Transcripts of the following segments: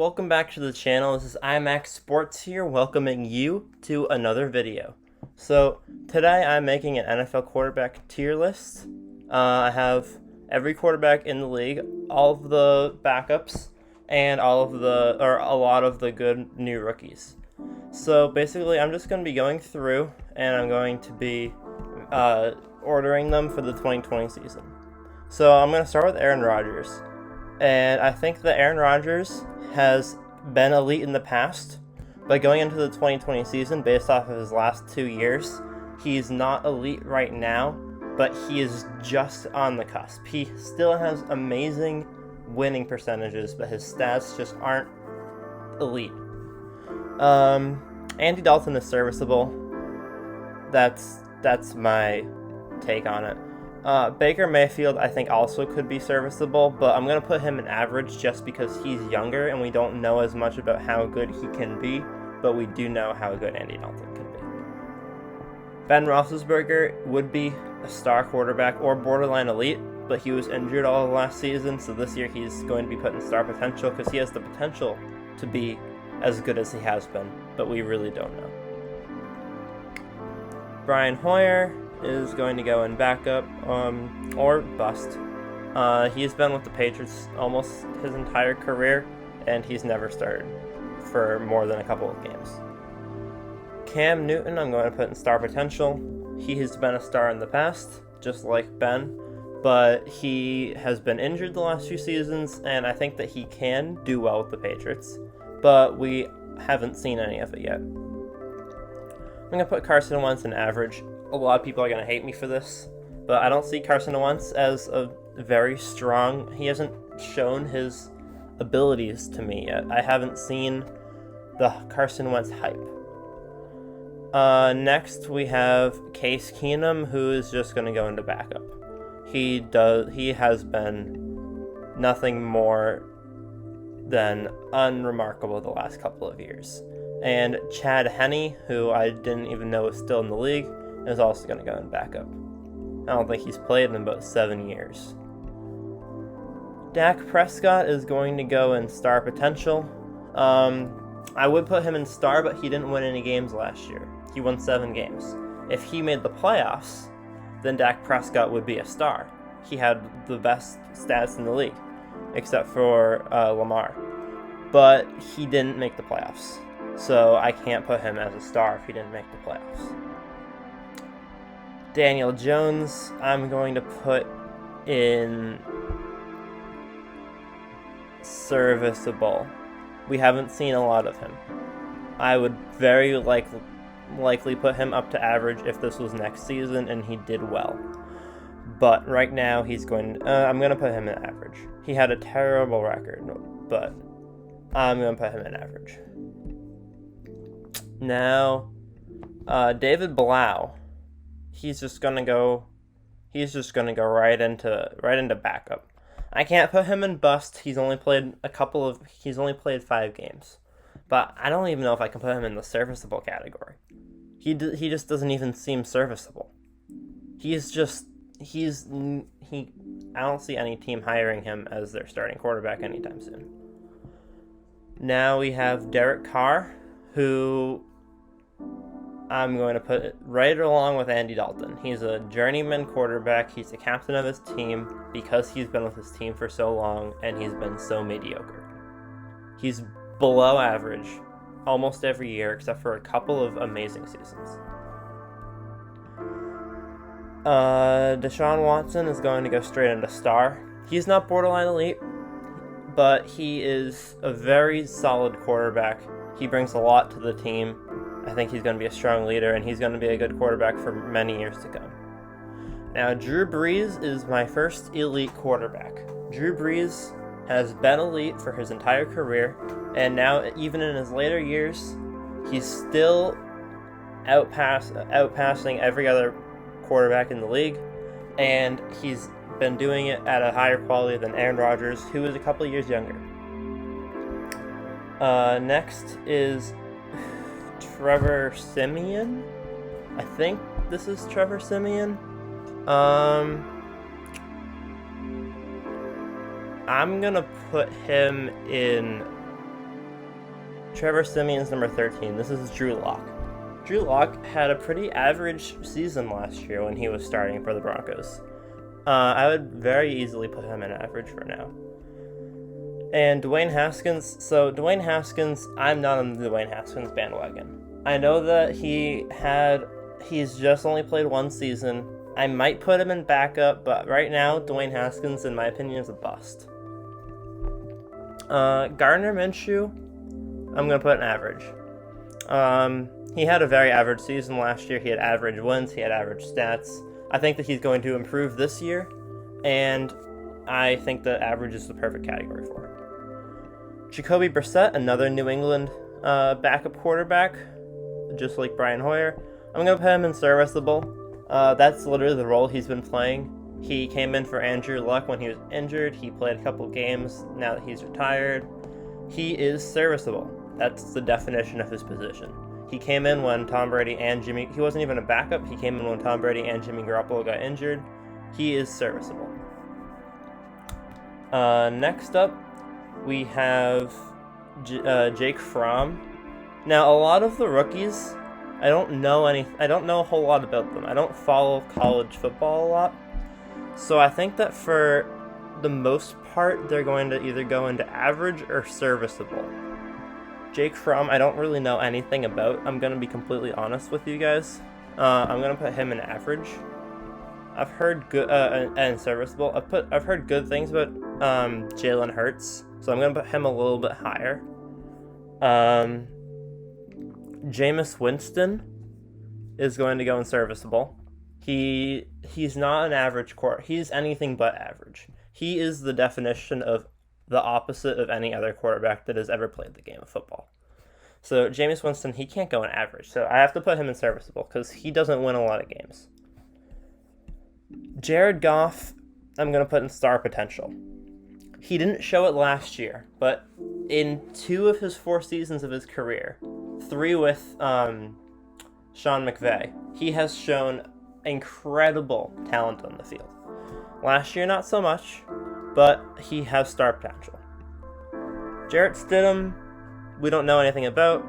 Welcome back to the channel. This is IMAX Sports here, welcoming you to another video. So today I'm making an NFL quarterback tier list. I have every quarterback in the league, all of the backups, and a lot of the good new rookies. So basically, I'm just going to be going through, and I'm going to be ordering them for the 2020 season. So I'm going to start with Aaron Rodgers. And I think that Aaron Rodgers has been elite in the past, but going into the 2020 season, based off of his last 2 years, he's not elite right now, but he is just on the cusp. He still has amazing winning percentages, but his stats just aren't elite. Andy Dalton is serviceable. That's my take on it. Baker Mayfield, I think, also could be serviceable, but I'm going to put him in average just because he's younger and we don't know as much about how good he can be, but we do know how good Andy Dalton can be. Ben Roethlisberger would be a star quarterback or borderline elite, but he was injured all of last season, so this year he's going to be put in star potential because he has the potential to be as good as he has been, but we really don't know. Brian Hoyer is going to go in backup, or bust. He's been with the Patriots almost his entire career, and he's never started for more than a couple of games. Cam Newton, I'm going to put in star potential. He has been a star in the past, just like Ben, but he has been injured the last few seasons, and I think that he can do well with the Patriots, but we haven't seen any of it yet. I'm going to put Carson Wentz in average. A lot of people are going to hate me for this, but I don't see Carson Wentz as a very strong. He hasn't shown his abilities to me yet. I haven't seen the Carson Wentz hype. Next, we have Case Keenum, who is just going to go into backup. He has been nothing more than unremarkable the last couple of years. And Chad Henne, who I didn't even know was still in the league, is also going to go in backup. I don't think he's played in about 7 years. Dak Prescott is going to go in star potential. I would put him in star, but he didn't win any games last year. He won 7 games. If he made the playoffs, then Dak Prescott would be a star. He had the best stats in the league, except for Lamar. But he didn't make the playoffs, so I can't put him as a star if he didn't make the playoffs. Daniel Jones, I'm going to put in serviceable. We haven't seen a lot of him. I would very likely put him up to average if this was next season and he did well. But right now I'm going to put him in average. He had a terrible record, but I'm going to put him in average. Now, David Blau. He's just gonna go right into backup. I can't put him in bust. He's only played 5 games, but I don't even know if I can put him in the serviceable category. He just doesn't even seem serviceable. I don't see any team hiring him as their starting quarterback anytime soon. Now we have Derek Carr, who I'm going to put it right along with Andy Dalton. He's a journeyman quarterback. He's the captain of his team because he's been with his team for so long and he's been so mediocre. He's below average almost every year except for a couple of amazing seasons. Deshaun Watson is going to go straight into star. He's not borderline elite, but he is a very solid quarterback. He brings a lot to the team. I think he's going to be a strong leader, and he's going to be a good quarterback for many years to come. Now, Drew Brees is my first elite quarterback. Drew Brees has been elite for his entire career, and now, even in his later years, he's still outpassing every other quarterback in the league, and he's been doing it at a higher quality than Aaron Rodgers, who is a couple years younger. Next is Trevor Siemian. I think this is Trevor Siemian. I'm gonna put him in Trevor Siemian's number 13. This is Drew Lock. Drew Lock had a pretty average season last year when he was starting for the Broncos. I would very easily put him in average for now. And Dwayne Haskins. So Dwayne Haskins, I'm not on the Dwayne Haskins bandwagon. I know that he's just only played one season. I might put him in backup, but right now, Dwayne Haskins, in my opinion, is a bust. Gardner Minshew, I'm going to put an average. He had a very average season last year. He had average wins. He had average stats. I think that he's going to improve this year, and I think that average is the perfect category for him. Jacoby Brissett, another New England backup quarterback, just like Brian Hoyer. I'm going to put him in serviceable. That's literally the role he's been playing. He came in for Andrew Luck when he was injured. He played a couple games now that he's retired. He is serviceable. That's the definition of his position. He came in when Tom Brady and he wasn't even a backup. He came in when Tom Brady and Jimmy Garoppolo got injured. He is serviceable. Next up, we have Jake Fromm. Now, a lot of the rookies, I don't know a whole lot about them. I don't follow college football a lot. So I think that for the most part, they're going to either go into average or serviceable. Jake Fromm, I don't really know anything about. I'm going to be completely honest with you guys. I'm going to put him in average. I've heard good and serviceable. I've heard good things about Jalen Hurts, so I'm going to put him a little bit higher. Jameis Winston is going to go in serviceable. He's not an average quarterback. He's anything but average. He is the definition of the opposite of any other quarterback that has ever played the game of football. So Jameis Winston, he can't go in average. So I have to put him in serviceable because he doesn't win a lot of games. Jared Goff, I'm going to put in star potential. He didn't show it last year, but in 2 of his 4 seasons of his career, 3 with Sean McVay, he has shown incredible talent on the field. Last year, not so much, but he has star potential. Jarrett Stidham, we don't know anything about.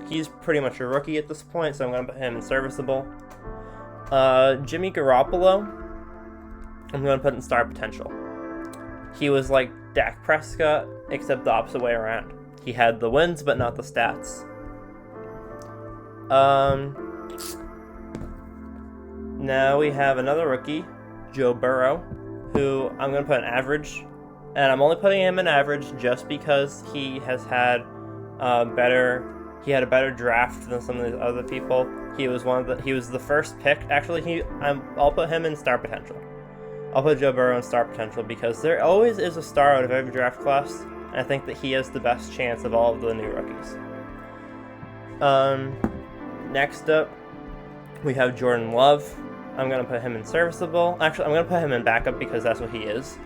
He's pretty much a rookie at this point, so I'm going to put him in serviceable. Jimmy Garoppolo, I'm going to put in star potential. He was like Dak Prescott, except the opposite way around. He had the wins, but not the stats. Now we have another rookie, Joe Burrow, who I'm going to put in average. And I'm only putting him in average just because he has had a better draft than some of these other people. He was the first pick. Actually, I'll put him in star potential. I'll put Joe Burrow in star potential because there always is a star out of every draft class, and I think that he has the best chance of all of the new rookies. Next up, we have Jordan Love. I'm going to put him in serviceable. Actually, I'm going to put him in backup because that's what he is.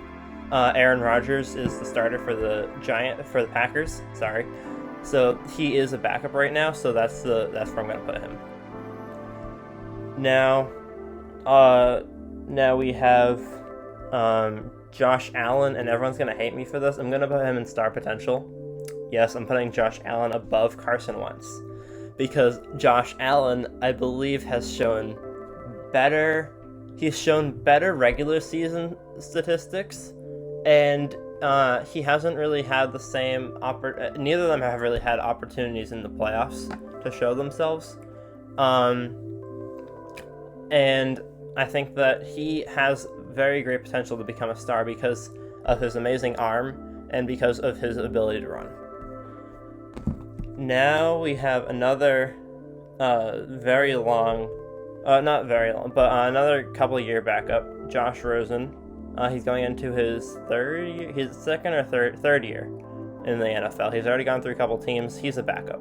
Aaron Rodgers is the starter for the Packers. Sorry. So he is a backup right now, so that's where I'm going to put him. Now we have Josh Allen, and everyone's going to hate me for this. I'm going to put him in star potential. Yes, I'm putting Josh Allen above Carson Wentz because Josh Allen, I believe, has shown better regular season statistics, and he hasn't really had the same neither of them have really had opportunities in the playoffs to show themselves. And I think that he has very great potential to become a star because of his amazing arm and because of his ability to run. Now we have another another couple year backup, Josh Rosen. He's going into his second or third year in the NFL. He's already gone through a couple teams. He's a backup.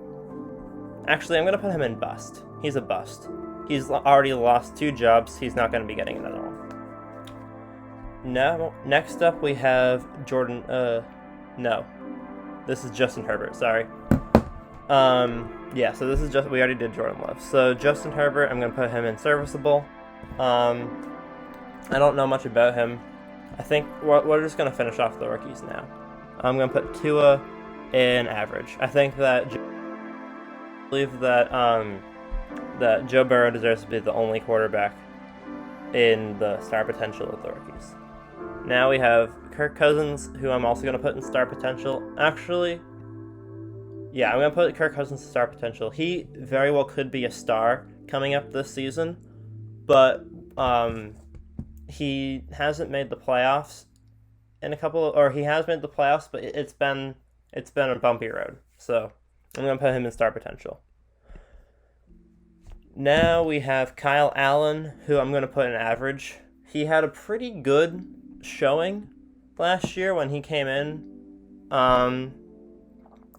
Actually, I'm going to put him in bust. He's a bust. He's already lost 2 jobs. He's not going to be getting another one. Now, next up we have Jordan. No, this is Justin Herbert. Sorry. Yeah. So this is we already did Jordan Love. So Justin Herbert, I'm going to put him in serviceable. I don't know much about him. I think we're just going to finish off the rookies now. I'm going to put Tua in average. I think that believe that that Joe Burrow deserves to be the only quarterback in the star potential of the rookies. Now we have Kirk Cousins, who I'm also going to put in star potential. Actually, yeah, I'm going to put Kirk Cousins in star potential. He very well could be a star coming up this season, but he hasn't made the playoffs in he has made the playoffs, but it's been a bumpy road. So I'm going to put him in star potential. Now we have Kyle Allen, who I'm going to put in average. He had a pretty good showing last year when he came in. I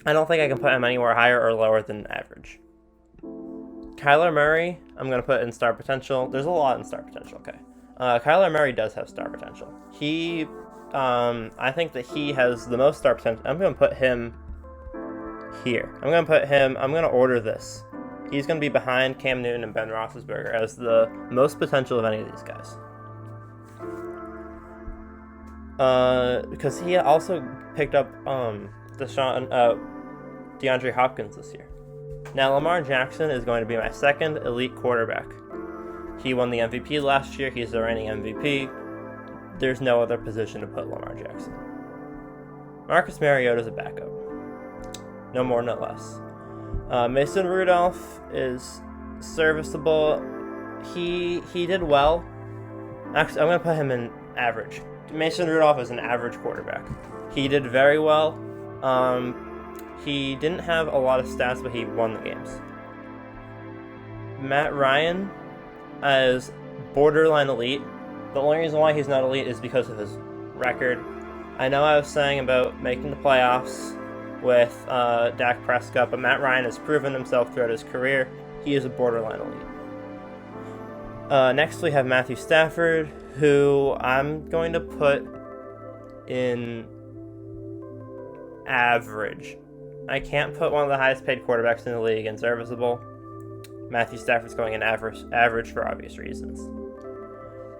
don't think I can put him anywhere higher or lower than average. Kyler Murray, I'm going to put in star potential. There's a lot in star potential, okay. Kyler Murray does have star potential. I think that he has the most star potential. I'm going to put him here. I'm going to order this. He's going to be behind Cam Newton and Ben Roethlisberger as the most potential of any of these guys. Because he also picked up DeAndre Hopkins this year. Now, Lamar Jackson is going to be my second elite quarterback. He won the MVP last year. He's the reigning MVP. There's no other position to put Lamar Jackson. Marcus Mariota is a backup. No more, no less. Mason Rudolph is serviceable. He did well. Actually, I'm going to put him in average. Mason Rudolph is an average quarterback. He did very well. He didn't have a lot of stats, but he won the games. Matt Ryan is borderline elite. The only reason why he's not elite is because of his record. I know I was saying about making the playoffs with Dak Prescott, but Matt Ryan has proven himself throughout his career. He is a borderline elite. Next we have Matthew Stafford, who I'm going to put in average. I can't put one of the highest paid quarterbacks in the league in serviceable. Matthew Stafford's going in average for obvious reasons.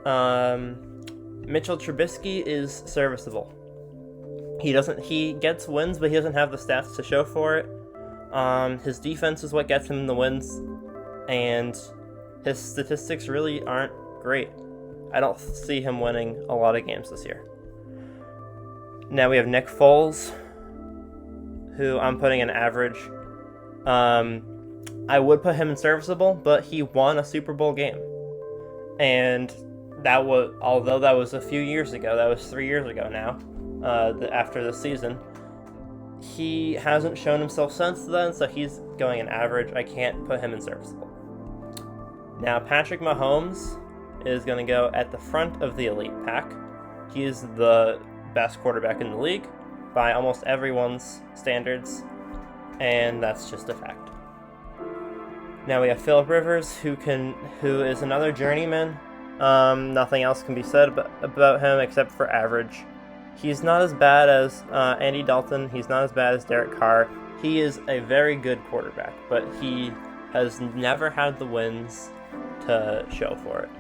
Mitchell Trubisky is serviceable. He gets wins, but he doesn't have the stats to show for it. His defense is what gets him the wins, and his statistics really aren't great. I don't see him winning a lot of games this year. Now we have Nick Foles, who I'm putting in average. I would put him in serviceable, but he won a Super Bowl game. And although that was a few years ago, that was 3 years ago now, after the season, he hasn't shown himself since then, so he's going in average. I can't put him in serviceable. Now, Patrick Mahomes is going to go at the front of the elite pack. He's the best quarterback in the league by almost everyone's standards, and that's just a fact. Now we have Phillip Rivers, who is another journeyman. Nothing else can be said about him except for average. He's not as bad as Andy Dalton. He's not as bad as Derek Carr. He is a very good quarterback, but he has never had the wins to show for it.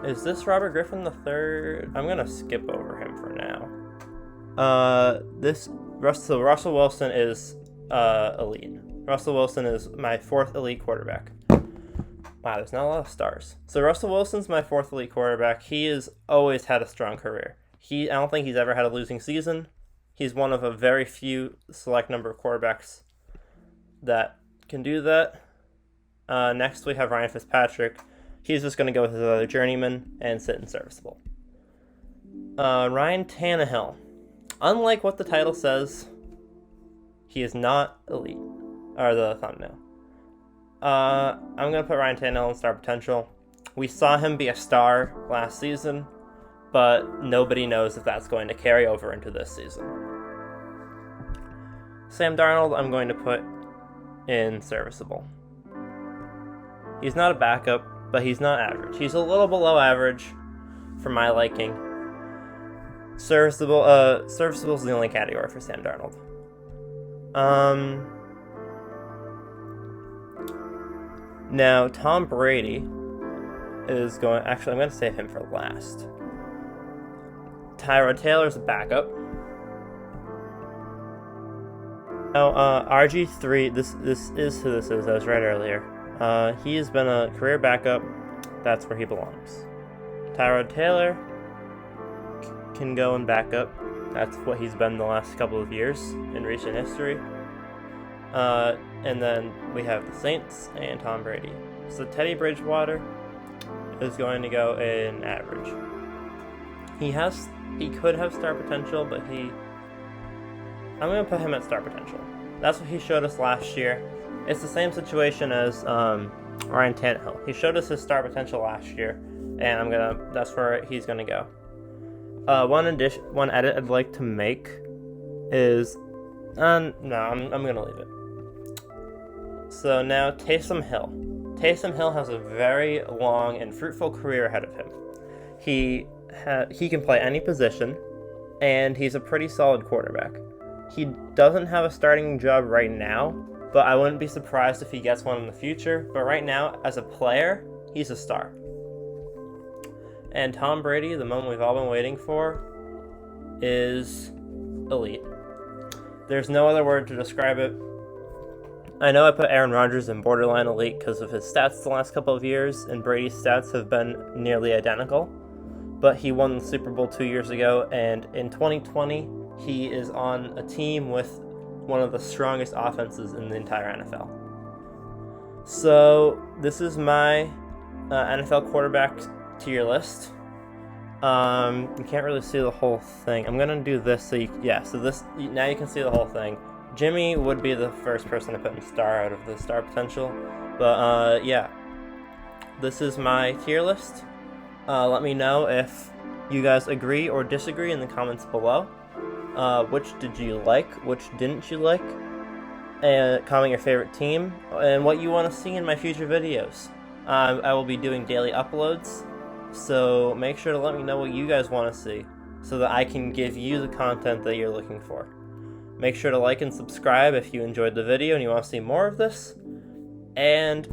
Is this Robert Griffin III? I'm going to skip over him for now. Russell Wilson is elite. Russell Wilson is my fourth elite quarterback. Wow, there's not a lot of stars. So Russell Wilson's my fourth elite quarterback. He has always had a strong career. I don't think he's ever had a losing season. He's one of a very few select number of quarterbacks that can do that. Next we have Ryan Fitzpatrick. He's just going to go with his other journeyman and sit in serviceable. Ryan Tannehill. Unlike what the title says, he is not elite. Or the thumbnail. I'm going to put Ryan Tannehill in star potential. We saw him be a star last season, but nobody knows if that's going to carry over into this season. Sam Darnold, I'm going to put in serviceable. He's not a backup, but he's not average. He's a little below average for my liking. Serviceable is the only category for Sam Darnold. Now, Tom Brady is going... Actually, I'm going to save him for last. Tyrod Taylor's a backup. Now, RG3, this is who this is. I was right earlier. He has been a career backup. That's where he belongs. Tyrod Taylor can go and backup. That's what he's been the last couple of years in recent history. And then we have the Saints and Tom Brady. So Teddy Bridgewater is going to go in average. He could have star potential, but I'm going to put him at star potential. That's what he showed us last year. It's the same situation as Ryan Tannehill. He showed us his star potential last year, and that's where he's going to go. One edit I'd like to make is, no, I'm going to leave it. So now Taysom Hill. Taysom Hill has a very long and fruitful career ahead of him. He can play any position, and he's a pretty solid quarterback. He doesn't have a starting job right now, but I wouldn't be surprised if he gets one in the future. But right now, as a player, he's a star. And Tom Brady, the moment we've all been waiting for, is elite. There's no other word to describe it. I know I put Aaron Rodgers in borderline elite because of his stats the last couple of years, and Brady's stats have been nearly identical. But he won the Super Bowl 2 years ago, and in 2020, he is on a team with one of the strongest offenses in the entire NFL. So this is my NFL quarterback tier list. You can't really see the whole thing. I'm gonna do this so now you can see the whole thing. Jimmy would be the first person to put in star out of the star potential, but yeah, this is my tier list. Let me know if you guys agree or disagree in the comments below. Which did you like? Which didn't you like? And comment your favorite team and what you want to see in my future videos. I will be doing daily uploads, so make sure to let me know what you guys want to see so that I can give you the content that you're looking for. Make sure to like and subscribe if you enjoyed the video and you want to see more of this. And